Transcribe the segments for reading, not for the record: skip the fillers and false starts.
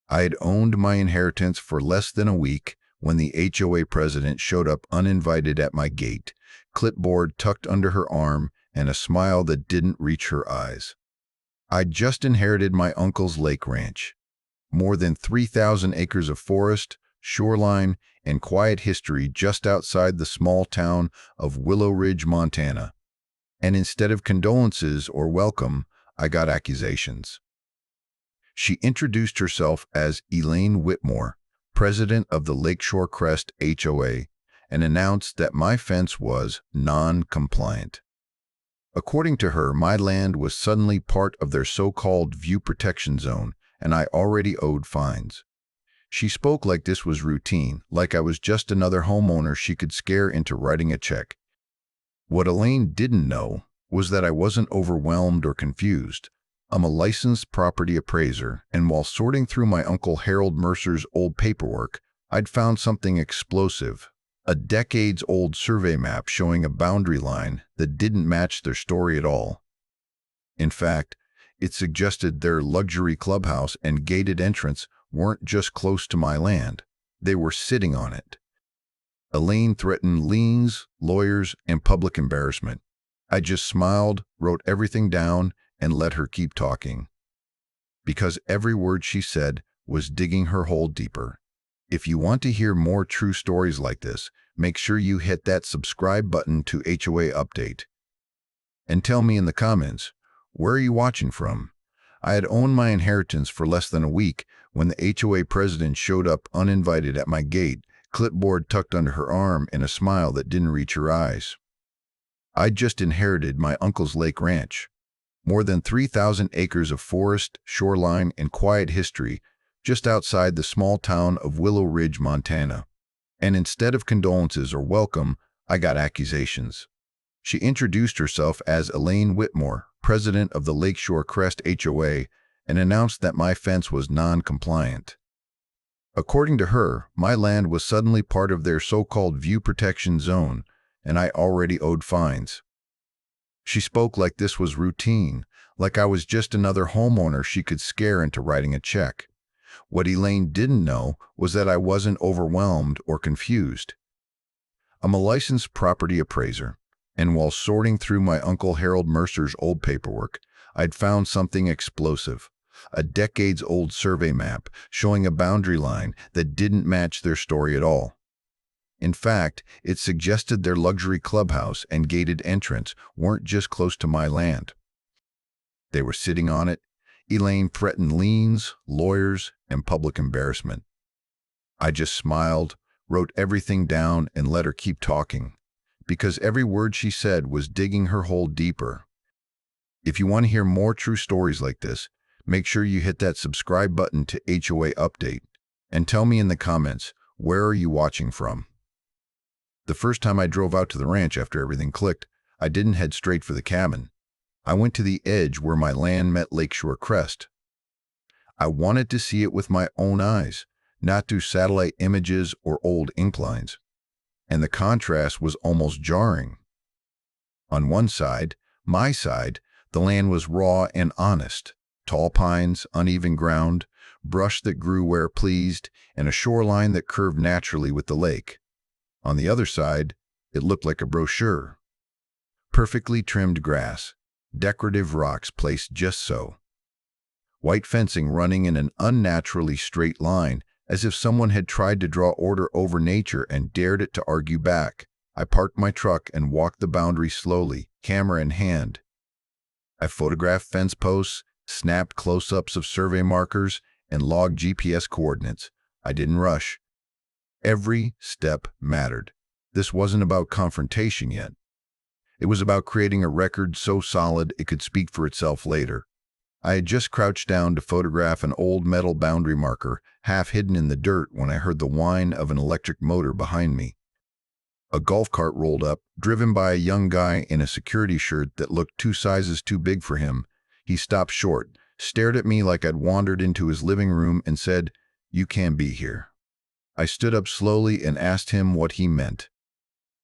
I had owned my inheritance for less than a week when the HOA president showed up uninvited at my gate, clipboard tucked under her arm and a smile that didn't reach her eyes. I'd just inherited my uncle's lake ranch. More than 3,000 acres of forest, shoreline, and quiet history just outside the small town of Willow Ridge, Montana. And instead of condolences or welcome, I got accusations. She introduced herself as Elaine Whitmore, president of the Lakeshore Crest HOA, and announced that my fence was non-compliant. According to her, my land was suddenly part of their so-called view protection zone, and I already owed fines. She spoke like this was routine, like I was just another homeowner she could scare into writing a check. What Elaine didn't know was that I wasn't overwhelmed or confused. I'm a licensed property appraiser, and while sorting through my Uncle Harold Mercer's old paperwork, I'd found something explosive. A decades-old survey map showing a boundary line that didn't match their story at all. In fact, it suggested their luxury clubhouse and gated entrance weren't just close to my land, they were sitting on it. Elaine threatened liens, lawyers, and public embarrassment. I just smiled, wrote everything down, and let her keep talking. Because every word she said was digging her hole deeper. If you want to hear more true stories like this, make sure you hit that subscribe button to HOA Update. And tell me in the comments, where are you watching from? I had owned my inheritance for less than a week when the HOA president showed up uninvited at my gate, clipboard tucked under her arm and a smile that didn't reach her eyes. I'd just inherited my uncle's lake ranch. More than 3,000 acres of forest, shoreline, and quiet history just outside the small town of Willow Ridge, Montana. And instead of condolences or welcome, I got accusations. She introduced herself as Elaine Whitmore, president of the Lakeshore Crest HOA, and announced that my fence was non-compliant. According to her, my land was suddenly part of their so-called view protection zone, and I already owed fines. She spoke like this was routine, like I was just another homeowner she could scare into writing a check. What Elaine didn't know was that I wasn't overwhelmed or confused. I'm a licensed property appraiser, and while sorting through my Uncle Harold Mercer's old paperwork, I'd found something explosive. A decades-old survey map showing a boundary line that didn't match their story at all. In fact, it suggested their luxury clubhouse and gated entrance weren't just close to my land. They were sitting on it. Elaine threatened liens, lawyers, and public embarrassment. I just smiled, wrote everything down, and let her keep talking, because every word she said was digging her hole deeper. If you want to hear more true stories like this, make sure you hit that subscribe button to HOA Update, and tell me in the comments, where are you watching from? The first time I drove out to the ranch after everything clicked, I didn't head straight for the cabin. I went to the edge where my land met Lakeshore Crest. I wanted to see it with my own eyes, not through satellite images or old inklines. And the contrast was almost jarring. On one side, my side, the land was raw and honest. Tall pines, uneven ground, brush that grew where pleased, and a shoreline that curved naturally with the lake. On the other side, it looked like a brochure. Perfectly trimmed grass, decorative rocks placed just so. White fencing running in an unnaturally straight line, as if someone had tried to draw order over nature and dared it to argue back. I parked my truck and walked the boundary slowly, camera in hand. I photographed fence posts, snapped close-ups of survey markers, and logged GPS coordinates. I didn't rush. Every step mattered. This wasn't about confrontation yet. It was about creating a record so solid it could speak for itself later. I had just crouched down to photograph an old metal boundary marker, half hidden in the dirt, when I heard the whine of an electric motor behind me. A golf cart rolled up, driven by a young guy in a security shirt that looked 2 sizes too big for him. He stopped short, stared at me like I'd wandered into his living room, and said, "You can't be here." I stood up slowly and asked him what he meant.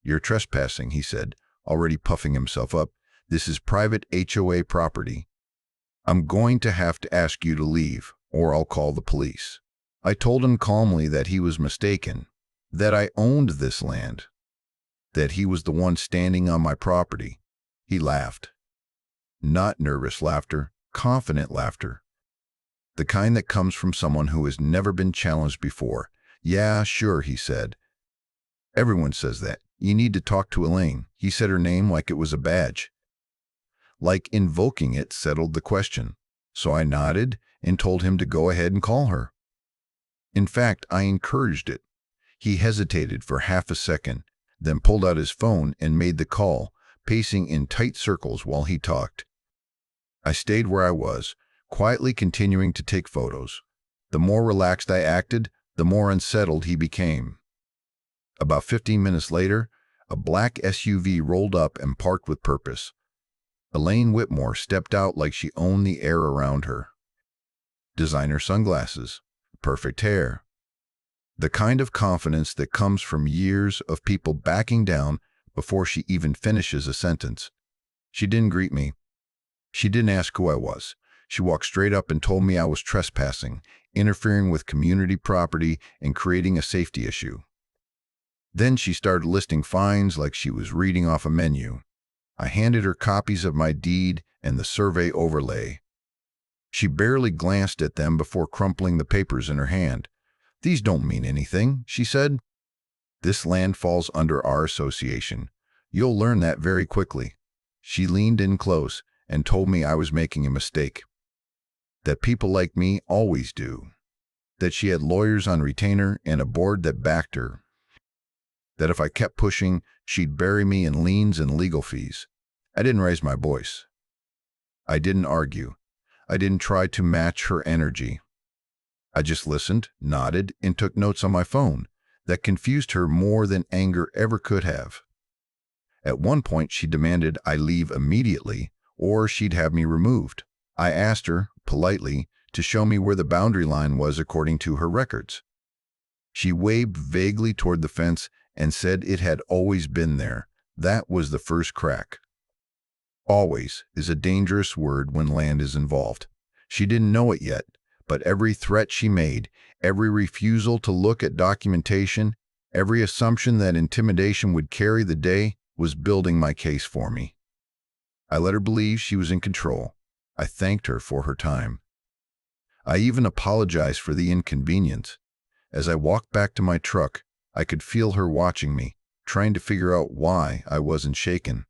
"You're trespassing," he said, already puffing himself up. "This is private HOA property. I'm going to have to ask you to leave, or I'll call the police." I told him calmly that he was mistaken, that I owned this land, that he was the one standing on my property. He laughed. Not nervous laughter, confident laughter. The kind that comes from someone who has never been challenged before. Yeah, sure, he said. Everyone says that. You need to talk to Elaine. He said her name like it was a badge. Like invoking it settled the question. So I nodded and told him to go ahead and call her. In fact, I encouraged it. He hesitated for half a second, then pulled out his phone and made the call, pacing in tight circles while he talked. I stayed where I was, quietly continuing to take photos. The more relaxed I acted, the more unsettled he became. About 15 minutes later, a black SUV rolled up and parked with purpose. Elaine Whitmore stepped out like she owned the air around her. Designer sunglasses, perfect hair. The kind of confidence that comes from years of people backing down before she even finishes a sentence. She didn't greet me. She didn't ask who I was. She walked straight up and told me I was trespassing, interfering with community property, and creating a safety issue. Then she started listing fines like she was reading off a menu. I handed her copies of my deed and the survey overlay. She barely glanced at them before crumpling the papers in her hand. "These don't mean anything," she said. "This land falls under our association. You'll learn that very quickly." She leaned in close and told me I was making a mistake. That people like me always do. That she had lawyers on retainer and a board that backed her. That if I kept pushing, she'd bury me in liens and legal fees. I didn't raise my voice. I didn't argue. I didn't try to match her energy. I just listened, nodded, and took notes on my phone. That confused her more than anger ever could have. At one point, she demanded I leave immediately, or she'd have me removed. I asked her, politely, to show me where the boundary line was according to her records. She waved vaguely toward the fence and said it had always been there. That was the first crack. Always is a dangerous word when land is involved. She didn't know it yet, but every threat she made, every refusal to look at documentation, every assumption that intimidation would carry the day was building my case for me. I let her believe she was in control. I thanked her for her time. I even apologized for the inconvenience. As I walked back to my truck, I could feel her watching me, trying to figure out why I wasn't shaken.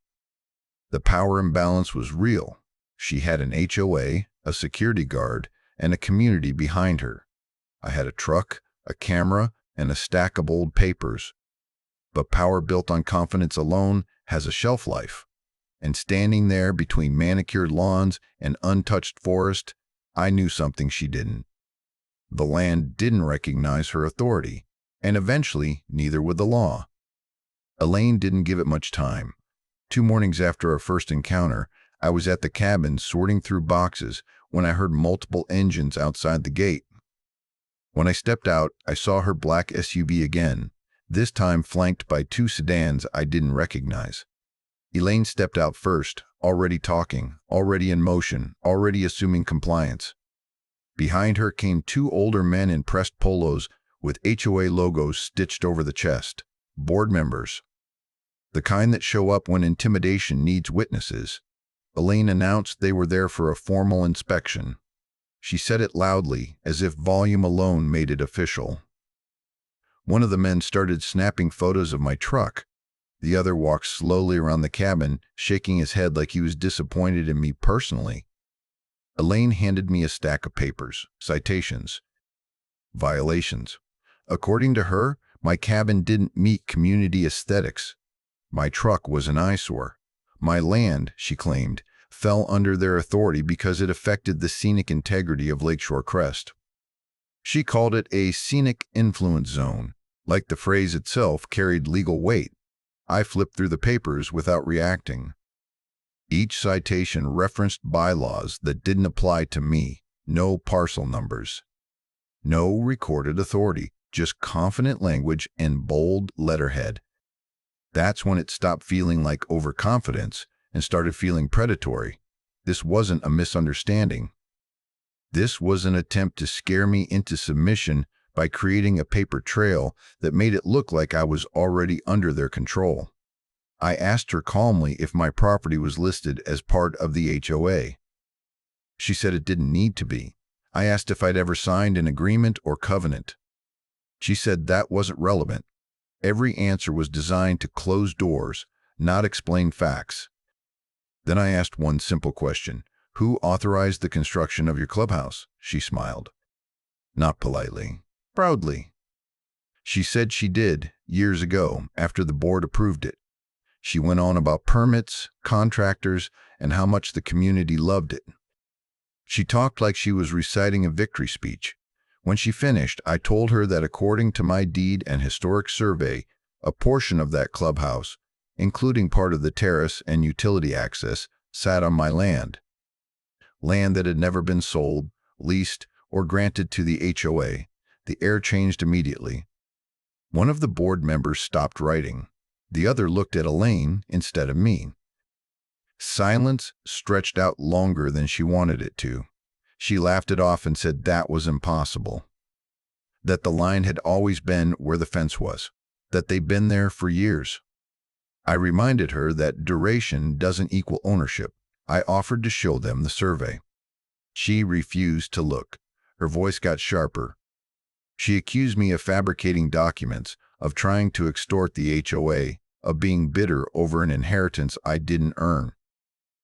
The power imbalance was real. She had an HOA, a security guard, and a community behind her. I had a truck, a camera, and a stack of old papers. But power built on confidence alone has a shelf life. And standing there between manicured lawns and untouched forest, I knew something she didn't. The land didn't recognize her authority, and eventually neither would the law. Elaine didn't give it much time. 2 mornings after our first encounter, I was at the cabin sorting through boxes when I heard multiple engines outside the gate. When I stepped out, I saw her black SUV again, this time flanked by 2 sedans I didn't recognize. Elaine stepped out first, already talking, already in motion, already assuming compliance. Behind her came 2 older men in pressed polos with HOA logos stitched over the chest. Board members. The kind that show up when intimidation needs witnesses. Elaine announced they were there for a formal inspection. She said it loudly, as if volume alone made it official. One of the men started snapping photos of my truck. The other walked slowly around the cabin, shaking his head like he was disappointed in me personally. Elaine handed me a stack of papers, citations, violations. According to her, my cabin didn't meet community aesthetics. My truck was an eyesore. My land, she claimed, fell under their authority because it affected the scenic integrity of Lakeshore Crest. She called it a scenic influence zone, like the phrase itself carried legal weight. I flipped through the papers without reacting. Each citation referenced bylaws that didn't apply to me, no parcel numbers. No recorded authority, just confident language and bold letterhead. That's when it stopped feeling like overconfidence and started feeling predatory. This wasn't a misunderstanding. This was an attempt to scare me into submission by creating a paper trail that made it look like I was already under their control. I asked her calmly if my property was listed as part of the HOA. She said it didn't need to be. I asked if I'd ever signed an agreement or covenant. She said that wasn't relevant. Every answer was designed to close doors, not explain facts. Then I asked one simple question. Who authorized the construction of your clubhouse? She smiled. Not politely, proudly. She said she did, years ago, after the board approved it. She went on about permits, contractors, and how much the community loved it. She talked like she was reciting a victory speech. When she finished, I told her that according to my deed and historic survey, a portion of that clubhouse, including part of the terrace and utility access, sat on my land. Land that had never been sold, leased, or granted to the HOA. The air changed immediately. One of the board members stopped writing. The other looked at Elaine instead of me. Silence stretched out longer than she wanted it to. She laughed it off and said that was impossible. That the line had always been where the fence was. That they'd been there for years. I reminded her that duration doesn't equal ownership. I offered to show them the survey. She refused to look. Her voice got sharper. She accused me of fabricating documents, of trying to extort the HOA, of being bitter over an inheritance I didn't earn.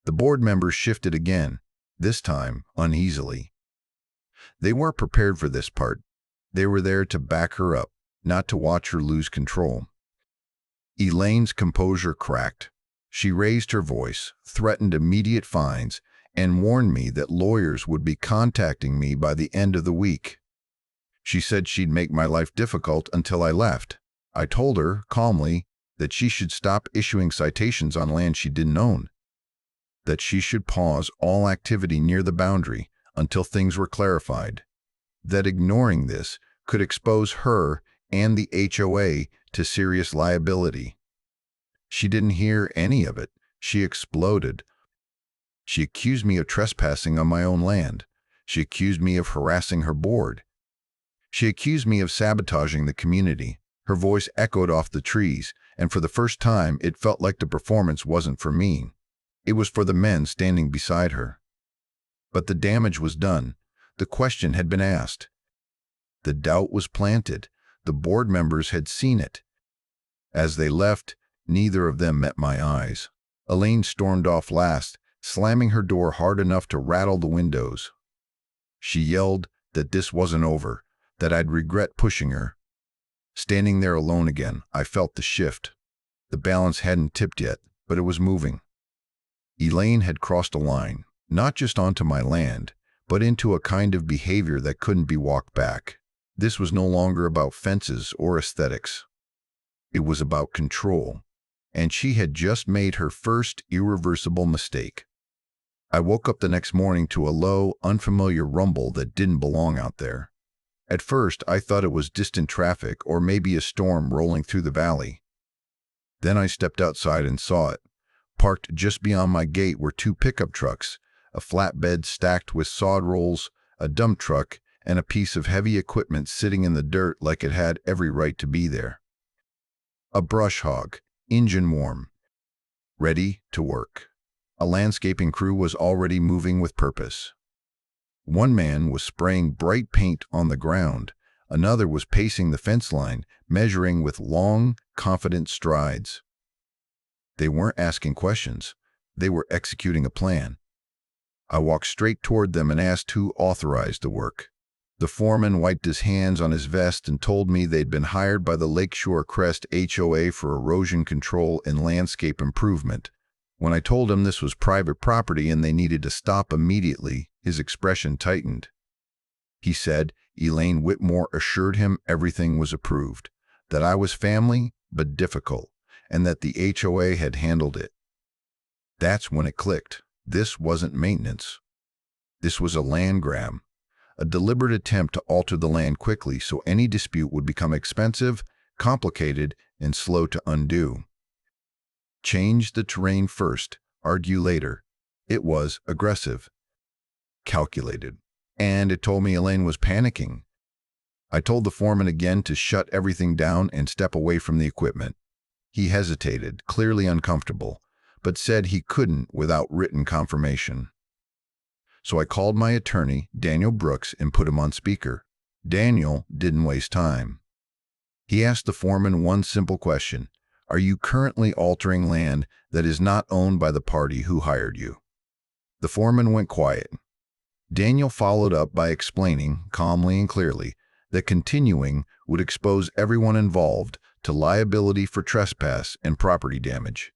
The board members shifted again, this time uneasily. They weren't prepared for this part. They were there to back her up, not to watch her lose control. Elaine's composure cracked. She raised her voice, threatened immediate fines, and warned me that lawyers would be contacting me by the end of the week. She said she'd make my life difficult until I left. I told her, calmly, that she should stop issuing citations on land she didn't own. That she should pause all activity near the boundary until things were clarified. That ignoring this could expose her and the HOA to serious liability. She didn't hear any of it. She exploded. She accused me of trespassing on my own land. She accused me of harassing her board. She accused me of sabotaging the community. Her voice echoed off the trees, and for the first time it felt like the performance wasn't for me. It was for the men standing beside her. But the damage was done. The question had been asked. The doubt was planted. The board members had seen it. As they left, neither of them met my eyes. Elaine stormed off last, slamming her door hard enough to rattle the windows. She yelled that this wasn't over, that I'd regret pushing her. Standing there alone again, I felt the shift. The balance hadn't tipped yet, but it was moving. Elaine had crossed a line, not just onto my land, but into a kind of behavior that couldn't be walked back. This was no longer about fences or aesthetics. It was about control, and she had just made her first irreversible mistake. I woke up the next morning to a low, unfamiliar rumble that didn't belong out there. At first, I thought it was distant traffic or maybe a storm rolling through the valley. Then I stepped outside and saw it. Parked just beyond my gate were two pickup trucks, a flatbed stacked with sod rolls, a dump truck, and a piece of heavy equipment sitting in the dirt like it had every right to be there. A brush hog, engine warm, ready to work. A landscaping crew was already moving with purpose. One man was spraying bright paint on the ground. Another was pacing the fence line, measuring with long, confident strides. They weren't asking questions. They were executing a plan. I walked straight toward them and asked who authorized the work. The foreman wiped his hands on his vest and told me they'd been hired by the Lakeshore Crest HOA for erosion control and landscape improvement. When I told him this was private property and they needed to stop immediately, his expression tightened. He said Elaine Whitmore assured him everything was approved, that I was family but difficult, and that the HOA had handled it. That's when it clicked. This wasn't maintenance. This was a land grab, a deliberate attempt to alter the land quickly so any dispute would become expensive, complicated, and slow to undo. Change the terrain first, argue later. It was aggressive, calculated, and it told me Elaine was panicking. I told the foreman again to shut everything down and step away from the equipment. He hesitated, clearly uncomfortable, but said he couldn't without written confirmation. So I called my attorney, Daniel Brooks, and put him on speaker. Daniel didn't waste time. He asked the foreman one simple question: are you currently altering land that is not owned by the party who hired you? The foreman went quiet. Daniel followed up by explaining, calmly and clearly, that continuing would expose everyone involved to liability for trespass and property damage.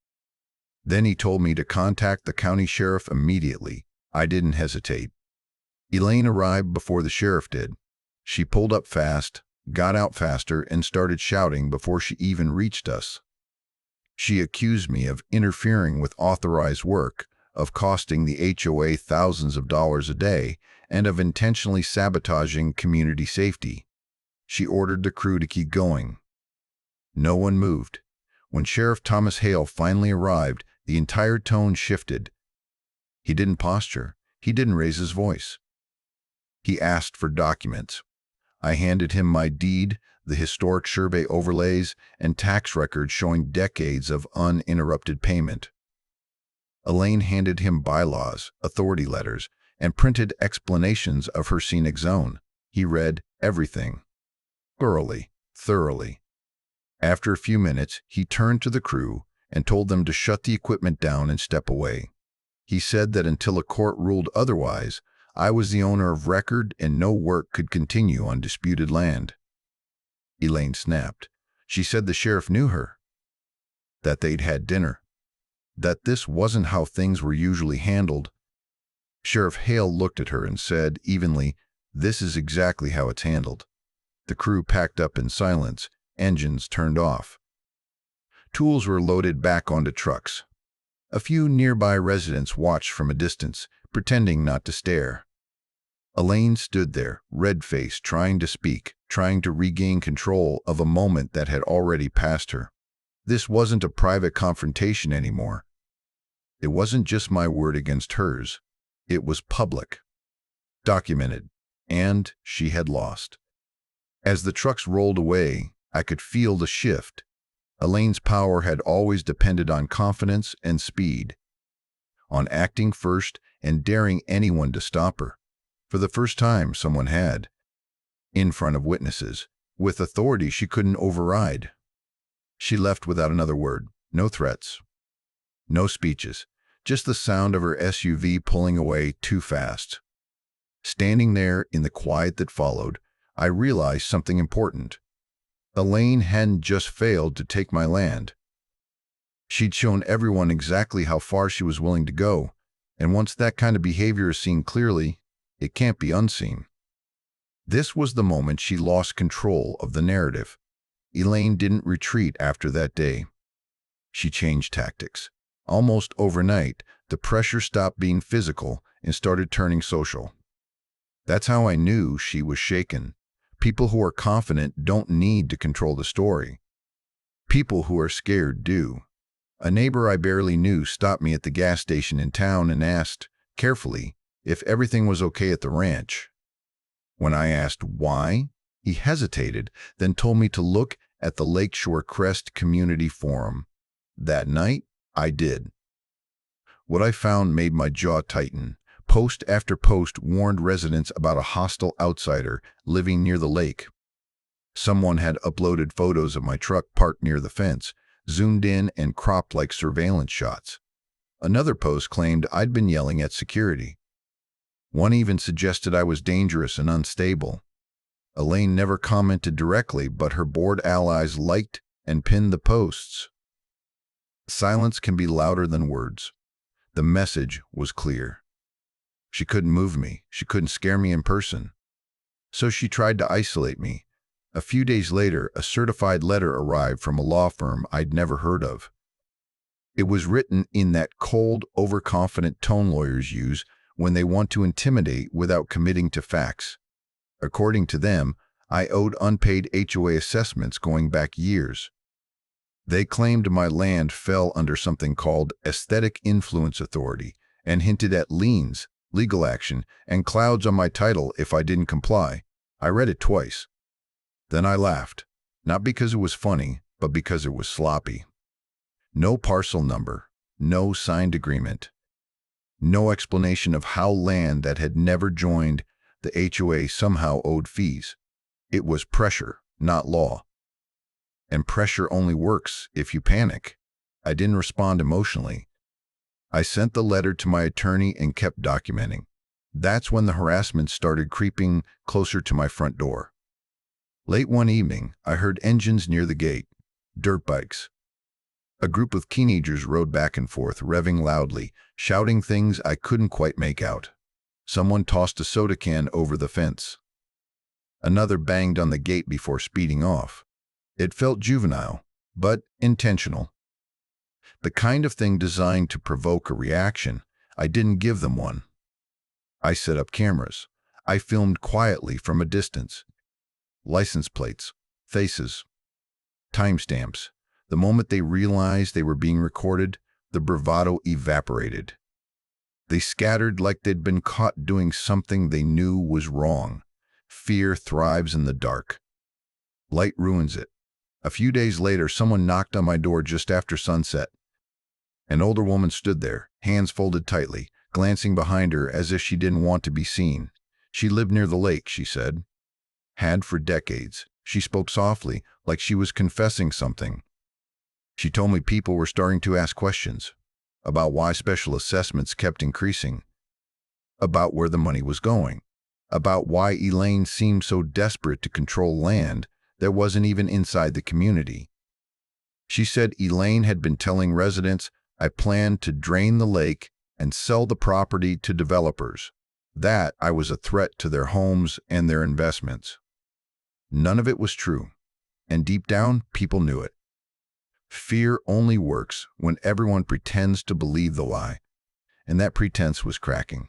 Then he told me to contact the county sheriff immediately. I didn't hesitate. Elaine arrived before the sheriff did. She pulled up fast, got out faster, and started shouting before she even reached us. She accused me of interfering with authorized work, of costing the HOA thousands of dollars a day, and of intentionally sabotaging community safety. She ordered the crew to keep going. No one moved. When Sheriff Thomas Hale finally arrived, the entire tone shifted. He didn't posture. He didn't raise his voice. He asked for documents. I handed him my deed, the historic survey overlays, and tax records showing decades of uninterrupted payment. Elaine handed him bylaws, authority letters, and printed explanations of her scenic zone. He read everything. Thoroughly. After a few minutes, he turned to the crew and told them to shut the equipment down and step away. He said that until a court ruled otherwise, I was the owner of record and no work could continue on disputed land. Elaine snapped. She said the sheriff knew her, that they'd had dinner, that this wasn't how things were usually handled. Sheriff Hale looked at her and said evenly, "This is exactly how it's handled." The crew packed up in silence, engines turned off. Tools were loaded back onto trucks. A few nearby residents watched from a distance, pretending not to stare. Elaine stood there, red-faced, trying to speak, trying to regain control of a moment that had already passed her. This wasn't a private confrontation anymore. It wasn't just my word against hers. It was public, documented, and she had lost. As the trucks rolled away, I could feel the shift. Elaine's power had always depended on confidence and speed, on acting first and daring anyone to stop her. For the first time, someone had, in front of witnesses, with authority she couldn't override. She left without another word, no threats, no speeches, just the sound of her SUV pulling away too fast. Standing there in the quiet that followed, I realized something important. Elaine hadn't just failed to take my land. She'd shown everyone exactly how far she was willing to go, and once that kind of behavior is seen clearly, it can't be unseen. This was the moment she lost control of the narrative. Elaine didn't retreat after that day. She changed tactics. Almost overnight, the pressure stopped being physical and started turning social. That's how I knew she was shaken. People who are confident don't need to control the story. People who are scared do. A neighbor I barely knew stopped me at the gas station in town and asked, carefully, if everything was okay at the ranch. When I asked why, he hesitated, then told me to look at the Lakeshore Crest Community Forum. That night, I did. What I found made my jaw tighten. Post after post warned residents about a hostile outsider living near the lake. Someone had uploaded photos of my truck parked near the fence, zoomed in and cropped like surveillance shots. Another post claimed I'd been yelling at security. One even suggested I was dangerous and unstable. Elaine never commented directly, but her board allies liked and pinned the posts. Silence can be louder than words. The message was clear. She couldn't move me. She couldn't scare me in person. So she tried to isolate me. A few days later, a certified letter arrived from a law firm I'd never heard of. It was written in that cold, overconfident tone lawyers use when they want to intimidate without committing to facts. According to them, I owed unpaid HOA assessments going back years. They claimed my land fell under something called Aesthetic Influence Authority and hinted at liens, legal action, and clouds on my title if I didn't comply. I read it twice. Then I laughed, not because it was funny, but because it was sloppy. No parcel number, no signed agreement, no explanation of how land that had never joined the HOA somehow owed fees. It was pressure, not law. And pressure only works if you panic. I didn't respond emotionally. I sent the letter to my attorney and kept documenting. That's when the harassment started creeping closer to my front door. Late one evening, I heard engines near the gate, dirt bikes. A group of teenagers rode back and forth, revving loudly, shouting things I couldn't quite make out. Someone tossed a soda can over the fence. Another banged on the gate before speeding off. It felt juvenile, but intentional. The kind of thing designed to provoke a reaction. I didn't give them one. I set up cameras. I filmed quietly from a distance. License plates, faces, timestamps. The moment they realized they were being recorded, the bravado evaporated. They scattered like they'd been caught doing something they knew was wrong. Fear thrives in the dark. Light ruins it. A few days later, someone knocked on my door just after sunset. An older woman stood there, hands folded tightly, glancing behind her as if she didn't want to be seen. She lived near the lake, she said. Had for decades. She spoke softly, like she was confessing something. She told me people were starting to ask questions about why special assessments kept increasing, about where the money was going, about why Elaine seemed so desperate to control land that wasn't even inside the community. She said Elaine had been telling residents, "I plan to drain the lake and sell the property to developers," that I was a threat to their homes and their investments. None of it was true, and deep down, people knew it. Fear only works when everyone pretends to believe the lie, and that pretense was cracking.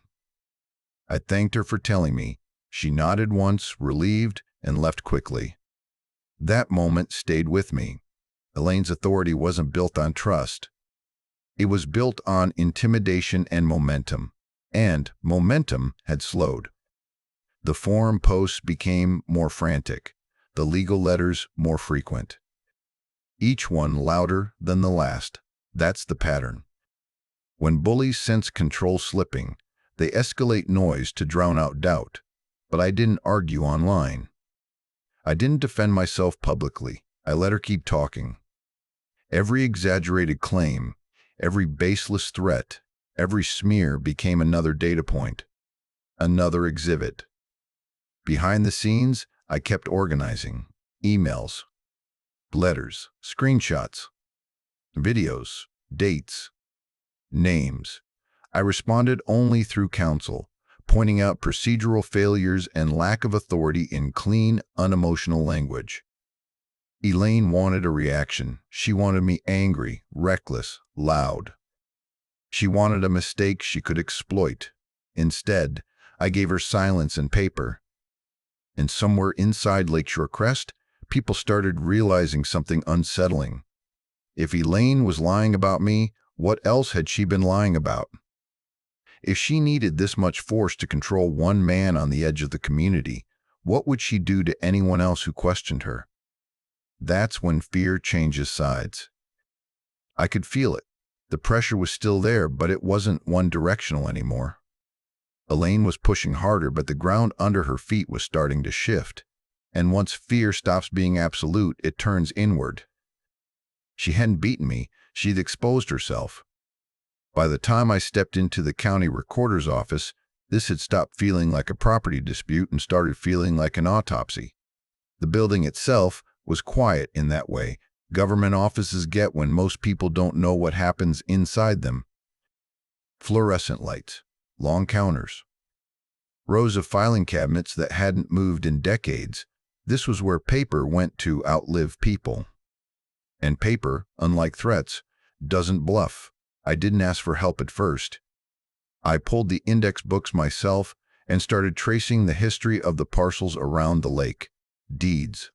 I thanked her for telling me. She nodded once, relieved, and left quickly. That moment stayed with me. Elaine's authority wasn't built on trust. It was built on intimidation and momentum had slowed. The forum posts became more frantic, the legal letters more frequent. Each one louder than the last. That's the pattern. When bullies sense control slipping, they escalate noise to drown out doubt. But I didn't argue online. I didn't defend myself publicly. I let her keep talking. Every exaggerated claim, every baseless threat, every smear became another data point, another exhibit. Behind the scenes, I kept organizing. Emails, letters, screenshots, videos, dates, names. I responded only through counsel, pointing out procedural failures and lack of authority in clean, unemotional language. Elaine wanted a reaction. She wanted me angry, reckless, loud. She wanted a mistake she could exploit. Instead, I gave her silence and paper. And somewhere inside Lakeshore Crest, people started realizing something unsettling. If Elaine was lying about me, what else had she been lying about? If she needed this much force to control one man on the edge of the community, what would she do to anyone else who questioned her? That's when fear changes sides. I could feel it. The pressure was still there, but it wasn't one-directional anymore. Elaine was pushing harder, but the ground under her feet was starting to shift. And once fear stops being absolute, it turns inward. She hadn't beaten me. She'd exposed herself. By the time I stepped into the county recorder's office, this had stopped feeling like a property dispute and started feeling like an autopsy. The building itself was quiet in that way government offices get when most people don't know what happens inside them. Fluorescent lights, long counters, rows of filing cabinets that hadn't moved in decades. This was where paper went to outlive people. And paper, unlike threats, doesn't bluff. I didn't ask for help at first. I pulled the index books myself and started tracing the history of the parcels around the lake. Deeds,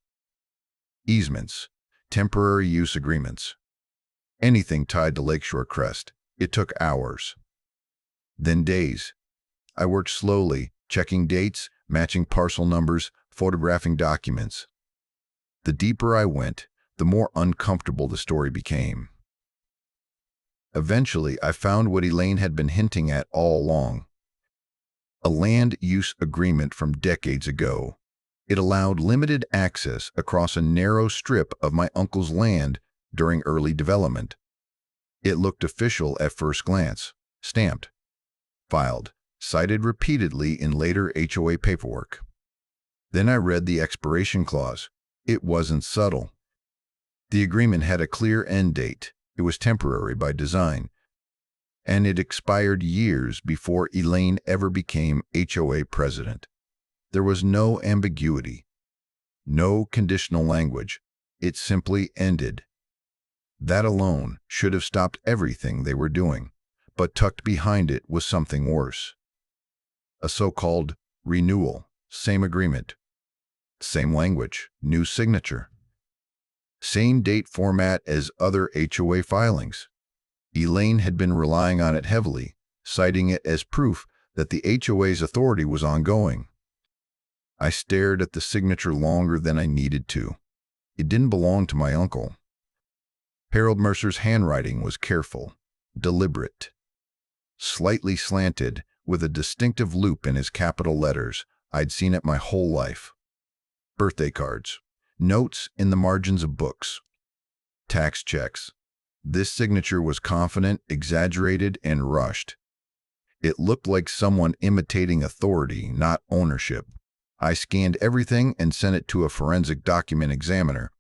easements, temporary use agreements. Anything tied to Lakeshore Crest. It took hours. Then days. I worked slowly, checking dates, matching parcel numbers, photographing documents. The deeper I went, the more uncomfortable the story became. Eventually, I found what Elaine had been hinting at all along. A land use agreement from decades ago. It allowed limited access across a narrow strip of my uncle's land during early development. It looked official at first glance, stamped, filed, cited repeatedly in later HOA paperwork. Then I read the expiration clause. It wasn't subtle. The agreement had a clear end date. It was temporary by design, and it expired years before Elaine ever became HOA president. There was no ambiguity, no conditional language. It simply ended. That alone should have stopped everything they were doing, but tucked behind it was something worse. A so-called renewal, same agreement, same language, new signature, same date format as other HOA filings. Elaine had been relying on it heavily, citing it as proof that the HOA's authority was ongoing. I stared at the signature longer than I needed to. It didn't belong to my uncle. Harold Mercer's handwriting was careful, deliberate, slightly slanted, with a distinctive loop in his capital letters. I'd seen it my whole life. Birthday cards, notes in the margins of books, tax checks. This signature was confident, exaggerated, and rushed. It looked like someone imitating authority, not ownership. I scanned everything and sent it to a forensic document examiner.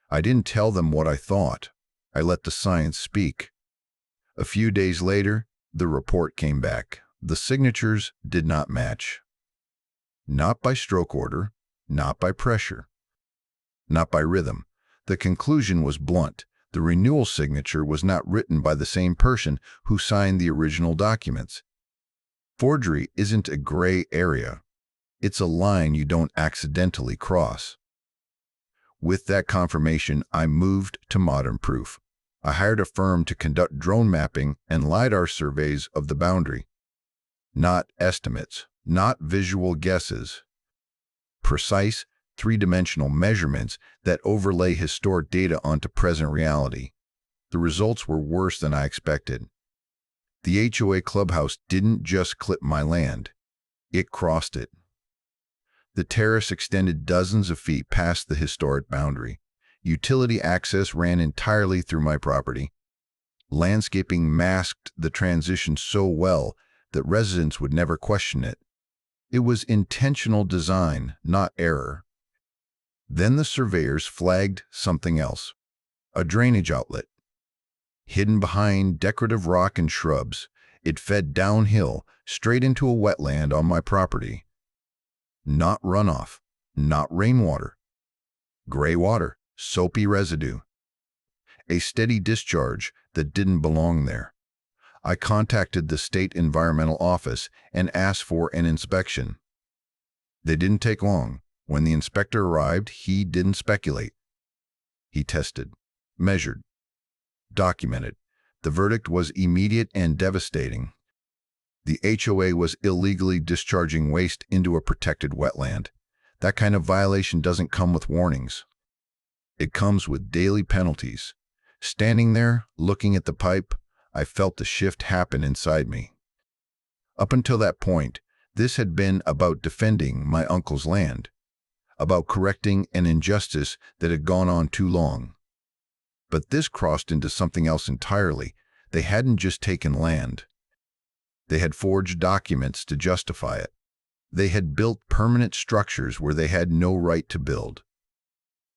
I didn't tell them what I thought. I let the science speak. A few days later, the report came back. The signatures did not match. Not by stroke order, not by pressure, not by rhythm. The conclusion was blunt. The renewal signature was not written by the same person who signed the original documents. Forgery isn't a gray area. It's a line you don't accidentally cross. With that confirmation, I moved to modern proof. I hired a firm to conduct drone mapping and LiDAR surveys of the boundary. Not estimates, not visual guesses. Precise, three-dimensional measurements that overlay historic data onto present reality. The results were worse than I expected. The HOA clubhouse didn't just clip my land. It crossed it. The terrace extended dozens of feet past the historic boundary. Utility access ran entirely through my property. Landscaping masked the transition so well that residents would never question it. It was intentional design, not error. Then the surveyors flagged something else. A drainage outlet. Hidden behind decorative rock and shrubs, it fed downhill, straight into a wetland on my property. Not runoff, not rainwater. Gray water, soapy residue. A steady discharge that didn't belong there. I contacted the state environmental office and asked for an inspection. They didn't take long. When the inspector arrived, he didn't speculate. He tested, measured, documented. The verdict was immediate and devastating. The HOA was illegally discharging waste into a protected wetland. That kind of violation doesn't come with warnings. It comes with daily penalties. Standing there, looking at the pipe, I felt the shift happen inside me. Up until that point, this had been about defending my uncle's land, about correcting an injustice that had gone on too long. But this crossed into something else entirely. They hadn't just taken land. They had forged documents to justify it. They had built permanent structures where they had no right to build.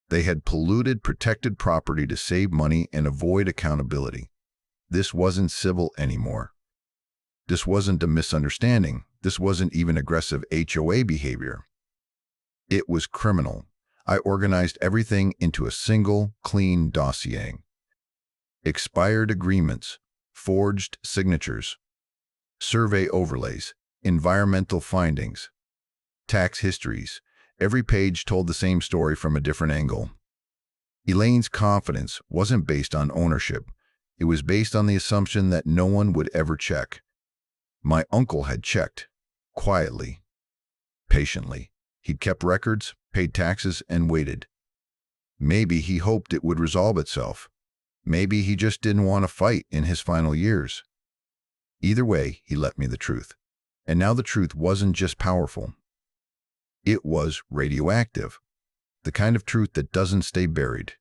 They had polluted protected property to save money and avoid accountability. This wasn't civil anymore. This wasn't a misunderstanding. This wasn't even aggressive HOA behavior. It was criminal. I organized everything into a single, clean dossier. Expired agreements, forged signatures, survey overlays, environmental findings, tax histories. Every page told the same story from a different angle. Elaine's confidence wasn't based on ownership. It was based on the assumption that no one would ever check. My uncle had checked, quietly, patiently. He'd kept records, paid taxes, and waited. Maybe he hoped it would resolve itself. Maybe he just didn't want to fight in his final years. Either way, he let me the truth. And now the truth wasn't just powerful. It was radioactive. The kind of truth that doesn't stay buried.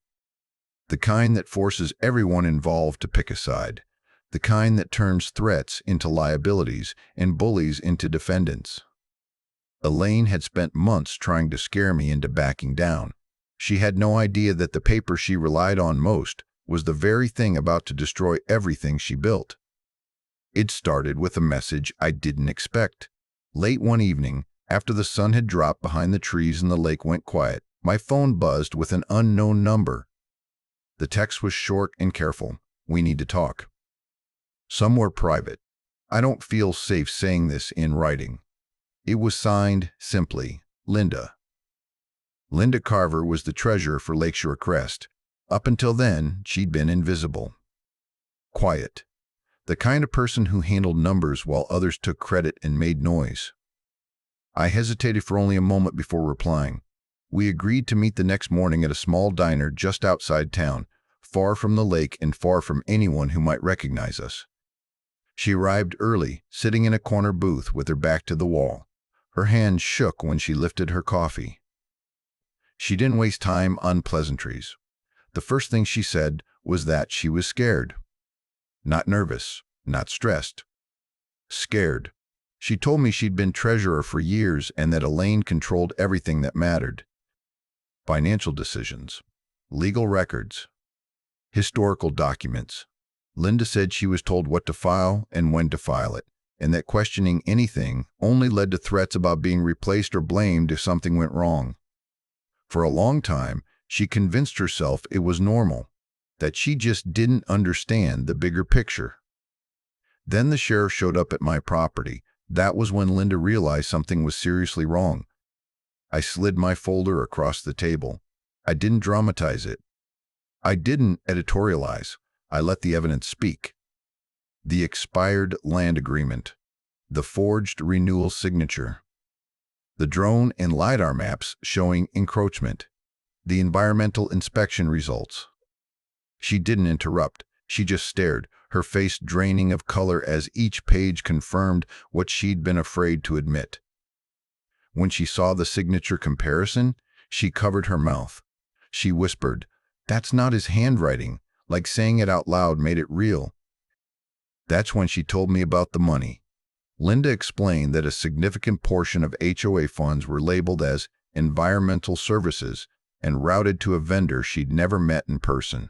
The kind that forces everyone involved to pick a side. The kind that turns threats into liabilities and bullies into defendants. Elaine had spent months trying to scare me into backing down. She had no idea that the paper she relied on most was the very thing about to destroy everything she built. It started with a message I didn't expect. Late one evening, after the sun had dropped behind the trees and the lake went quiet, my phone buzzed with an unknown number. The text was short and careful. "We need to talk." Somewhere private. I don't feel safe saying this in writing. It was signed, simply, Linda. Linda Carver was the treasurer for Lakeshore Crest. Up until then, she'd been invisible. Quiet. The kind of person who handled numbers while others took credit and made noise. I hesitated for only a moment before replying. We agreed to meet the next morning at a small diner just outside town, far from the lake and far from anyone who might recognize us. She arrived early, sitting in a corner booth with her back to the wall. Her hand shook when she lifted her coffee. She didn't waste time on pleasantries. The first thing she said was that she was scared. Not nervous, not stressed. Scared. She told me she'd been treasurer for years and that Elaine controlled everything that mattered. Financial decisions, legal records, historical documents. Linda said she was told what to file and when to file it, and that questioning anything only led to threats about being replaced or blamed if something went wrong. For a long time, she convinced herself it was normal, that she just didn't understand the bigger picture. Then the sheriff showed up at my property. That was when Linda realized something was seriously wrong. I slid my folder across the table. I didn't dramatize it. I didn't editorialize. I let the evidence speak. The expired land agreement. The forged renewal signature. The drone and LiDAR maps showing encroachment. The environmental inspection results. She didn't interrupt. She just stared, her face draining of color as each page confirmed what she'd been afraid to admit. When she saw the signature comparison, she covered her mouth. She whispered, "That's not his handwriting," like saying it out loud made it real. That's when she told me about the money. Linda explained that a significant portion of HOA funds were labeled as environmental services and routed to a vendor she'd never met in person.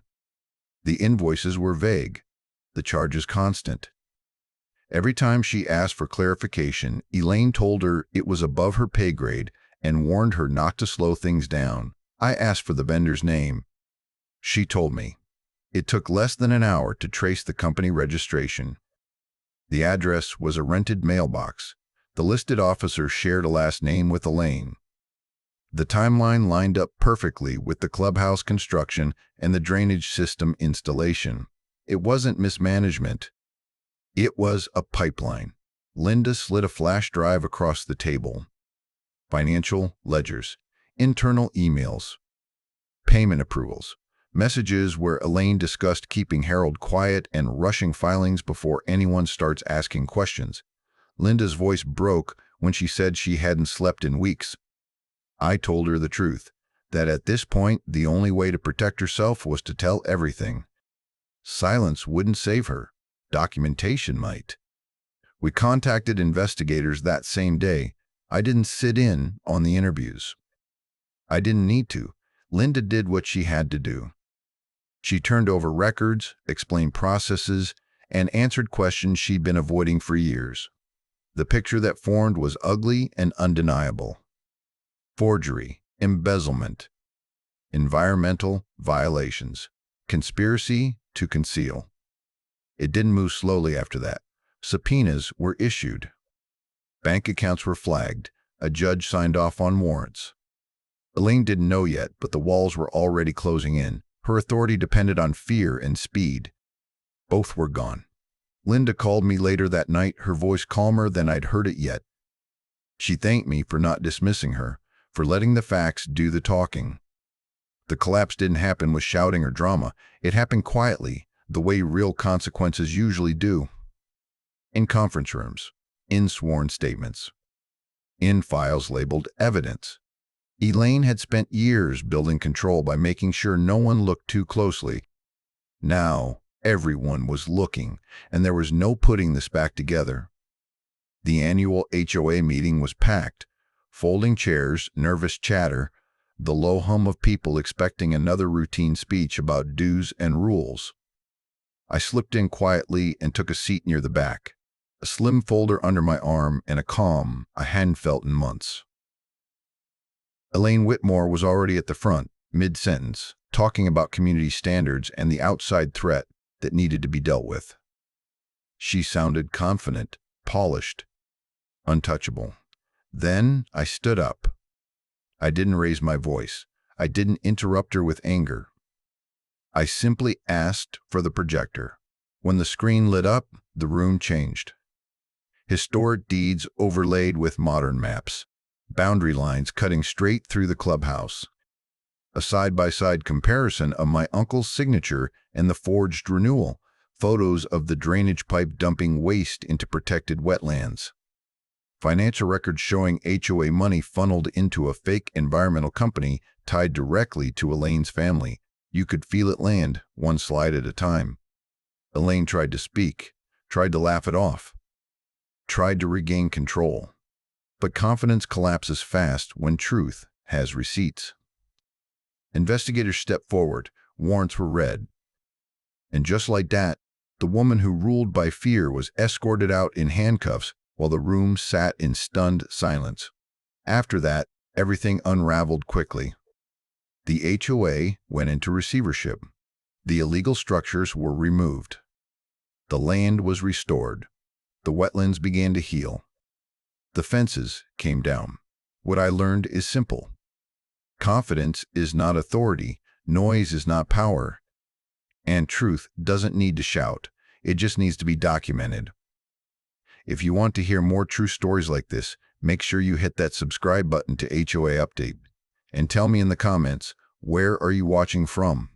The invoices were vague, the charges constant. Every time she asked for clarification, Elaine told her it was above her pay grade and warned her not to slow things down. I asked for the vendor's name. She told me. It took less than an hour to trace the company registration. The address was a rented mailbox. The listed officer shared a last name with Elaine. The timeline lined up perfectly with the clubhouse construction and the drainage system installation. It wasn't mismanagement. It was a pipeline. Linda slid a flash drive across the table. Financial ledgers, internal emails, payment approvals, messages where Elaine discussed keeping Harold quiet and rushing filings before anyone starts asking questions. Linda's voice broke when she said she hadn't slept in weeks. I told her the truth, that at this point the only way to protect herself was to tell everything. Silence wouldn't save her. Documentation might. We contacted investigators that same day. I didn't sit in on the interviews. I didn't need to. Linda did what she had to do. She turned over records, explained processes, and answered questions she'd been avoiding for years. The picture that formed was ugly and undeniable. Forgery, embezzlement, environmental violations, conspiracy to conceal. It didn't move slowly after that. Subpoenas were issued. Bank accounts were flagged. A judge signed off on warrants. Elaine didn't know yet, but the walls were already closing in. Her authority depended on fear and speed. Both were gone. Linda called me later that night, her voice calmer than I'd heard it yet. She thanked me for not dismissing her, for letting the facts do the talking. The collapse didn't happen with shouting or drama. It happened quietly, the way real consequences usually do. In conference rooms, in sworn statements, in files labeled evidence. Elaine had spent years building control by making sure no one looked too closely. Now, everyone was looking, and there was no putting this back together. The annual HOA meeting was packed. Folding chairs, nervous chatter, the low hum of people expecting another routine speech about dues and rules. I slipped in quietly and took a seat near the back, a slim folder under my arm and a calm I hadn't felt in months. Elaine Whitmore was already at the front, mid-sentence, talking about community standards and the outside threat that needed to be dealt with. She sounded confident, polished, untouchable. Then I stood up. I didn't raise my voice. I didn't interrupt her with anger. I simply asked for the projector. When the screen lit up, the room changed. Historic deeds overlaid with modern maps, boundary lines cutting straight through the clubhouse. A side-by-side comparison of my uncle's signature and the forged renewal, photos of the drainage pipe dumping waste into protected wetlands. Financial records showing HOA money funneled into a fake environmental company tied directly to Elaine's family. You could feel it land, one slide at a time. Elaine tried to speak, tried to laugh it off, tried to regain control. But confidence collapses fast when truth has receipts. Investigators stepped forward, warrants were read. And just like that, the woman who ruled by fear was escorted out in handcuffs while the room sat in stunned silence. After that, everything unraveled quickly. The HOA went into receivership. The illegal structures were removed. The land was restored. The wetlands began to heal. The fences came down. What I learned is simple. Confidence is not authority, noise is not power, and truth doesn't need to shout. It just needs to be documented. If you want to hear more true stories like this, make sure you hit that subscribe button to HOA Update. And tell me in the comments, where are you watching from?